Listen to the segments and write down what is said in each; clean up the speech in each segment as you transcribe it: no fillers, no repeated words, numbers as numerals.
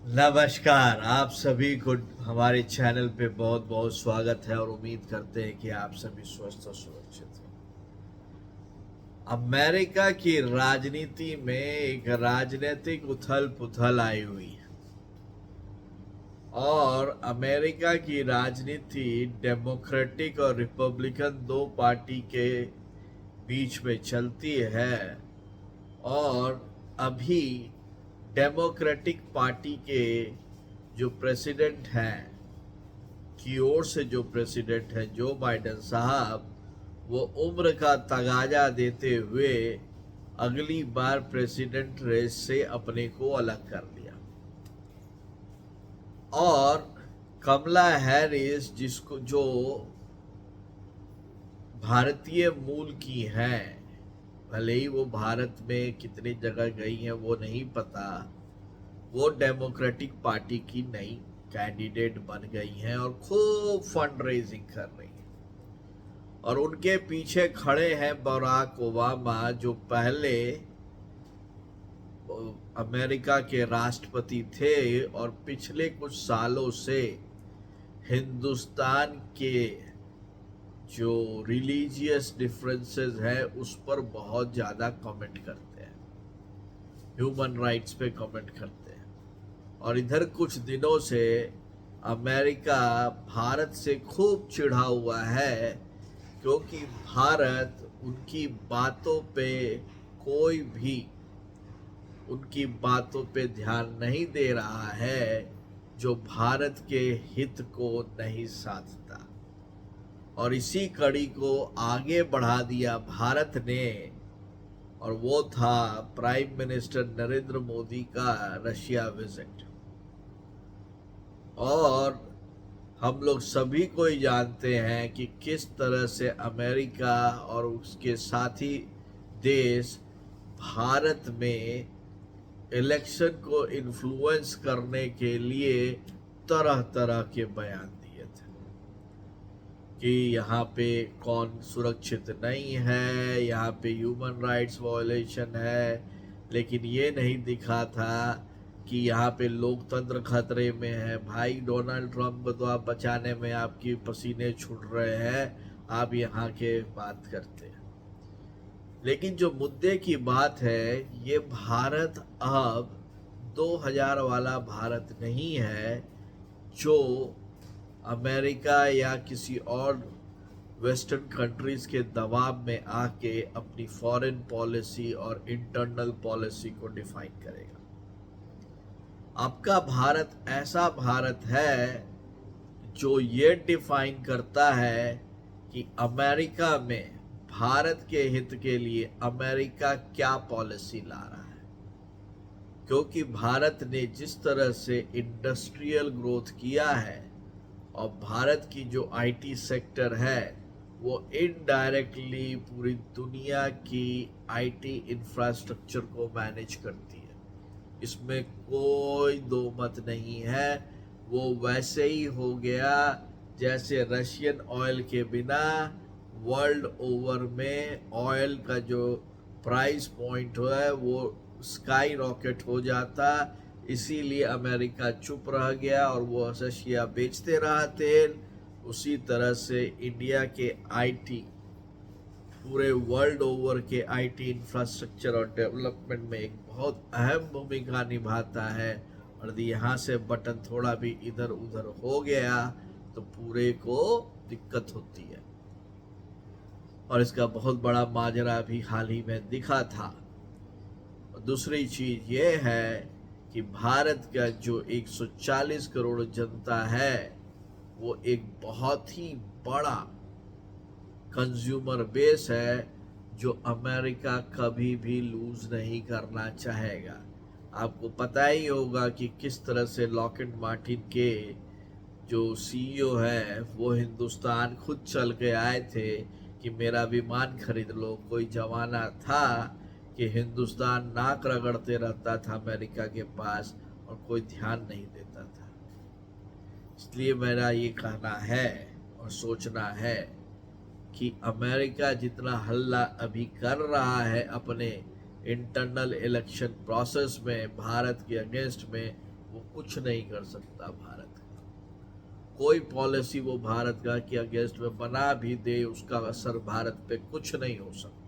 नमस्कार। आप सभी को हमारे चैनल पे बहुत बहुत स्वागत है और उम्मीद करते हैं कि आप सभी स्वस्थ और सुरक्षित हैं। अमेरिका की राजनीति में एक राजनीतिक उथल पुथल आई हुई है और अमेरिका की राजनीति डेमोक्रेटिक और रिपब्लिकन दो पार्टी के बीच में चलती है। और अभी डेमोक्रेटिक पार्टी के जो प्रेसिडेंट हैं की ओर से जो प्रेसिडेंट है जो बाइडेन साहब, वो उम्र का तगाजा देते हुए अगली बार प्रेसिडेंट रेस से अपने को अलग कर लिया। और कमला हैरिस, जिसको जो भारतीय मूल की हैं, भले ही वो भारत में कितनी जगह गई हैं वो नहीं पता, वो डेमोक्रेटिक पार्टी की नई कैंडिडेट बन गई हैं और खूब फंड रेजिंग कर रही हैं। और उनके पीछे खड़े हैं बराक ओबामा, जो पहले अमेरिका के राष्ट्रपति थे और पिछले कुछ सालों से हिंदुस्तान के जो रिलीजियस डिफरेंसेस है उस पर बहुत ज़्यादा कमेंट करते हैं, ह्यूमन राइट्स पे कमेंट करते हैं। और इधर कुछ दिनों से अमेरिका भारत से खूब चिढ़ा हुआ है, क्योंकि भारत उनकी बातों पे कोई भी उनकी बातों पे ध्यान नहीं दे रहा है, जो भारत के हित को नहीं साधता। और इसी कड़ी को आगे बढ़ा दिया भारत ने, और वो था प्राइम मिनिस्टर नरेंद्र मोदी का रशिया विजिट। और हम लोग सभी को ही जानते हैं कि किस तरह से अमेरिका और उसके साथी देश भारत में इलेक्शन को इन्फ्लुएंस करने के लिए तरह तरह के बयान दिए थे कि यहाँ पे कौन सुरक्षित नहीं है, यहाँ पे ह्यूमन राइट्स वायलेशन है। लेकिन ये नहीं दिखा था कि यहाँ पे लोकतंत्र खतरे में है। भाई, डोनाल्ड ट्रंप को तो आप बचाने में आपकी पसीने छूट रहे हैं, आप यहाँ के बात करते हैं। लेकिन जो मुद्दे की बात है, ये भारत अब 2000 वाला भारत नहीं है, जो अमेरिका या किसी और वेस्टर्न कंट्रीज के दबाव में आके अपनी फॉरेन पॉलिसी और इंटरनल पॉलिसी को डिफाइन करेगा। आपका भारत ऐसा भारत है जो ये डिफाइन करता है कि अमेरिका में भारत के हित के लिए अमेरिका क्या पॉलिसी ला रहा है। क्योंकि भारत ने जिस तरह से इंडस्ट्रियल ग्रोथ किया है और भारत की जो आईटी सेक्टर है वो इनडायरेक्टली पूरी दुनिया की आईटी इंफ्रास्ट्रक्चर को मैनेज करती है, इसमें कोई दो मत नहीं है। वो वैसे ही हो गया जैसे रशियन ऑयल के बिना वर्ल्ड ओवर में ऑयल का जो प्राइस पॉइंट है वो स्काई रॉकेट हो जाता। इसीलिए अमेरिका चुप रह गया और वो रशिया बेचते रहा तेल। उसी तरह से इंडिया के आईटी, पूरे वर्ल्ड ओवर के आईटी इंफ्रास्ट्रक्चर और डेवलपमेंट में एक बहुत अहम भूमिका निभाता है। और यदि यहाँ से बटन थोड़ा भी इधर उधर हो गया तो पूरे को दिक्कत होती है। और इसका बहुत बड़ा माजरा भी हाल ही में दिखा था। और दूसरी चीज ये है कि भारत का जो 140 करोड़ जनता है वो एक बहुत ही बड़ा कंज्यूमर बेस है, जो अमेरिका कभी भी लूज नहीं करना चाहेगा। आपको पता ही होगा कि किस तरह से लॉकहीड मार्टिन के जो सीईओ है वो हिंदुस्तान खुद चल के आए थे कि मेरा विमान खरीद लो। कोई जमाना था कि हिंदुस्तान नाक रगड़ते रहता था अमेरिका के पास और कोई ध्यान नहीं देता था। इसलिए मेरा ये कहना है और सोचना है कि अमेरिका जितना हल्ला अभी कर रहा है अपने इंटरनल इलेक्शन प्रोसेस में भारत के अगेंस्ट में, वो कुछ नहीं कर सकता भारत का। कोई पॉलिसी वो भारत का कि अगेंस्ट में बना भी दे, उसका असर भारत पे कुछ नहीं हो सकता।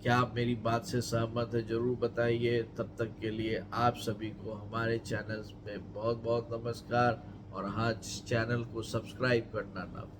क्या आप मेरी बात से सहमत है? जरूर बताइए। तब तक के लिए आप सभी को हमारे चैनल पे बहुत बहुत नमस्कार, और हाँ, चैनल को सब्सक्राइब करना ना भूलें।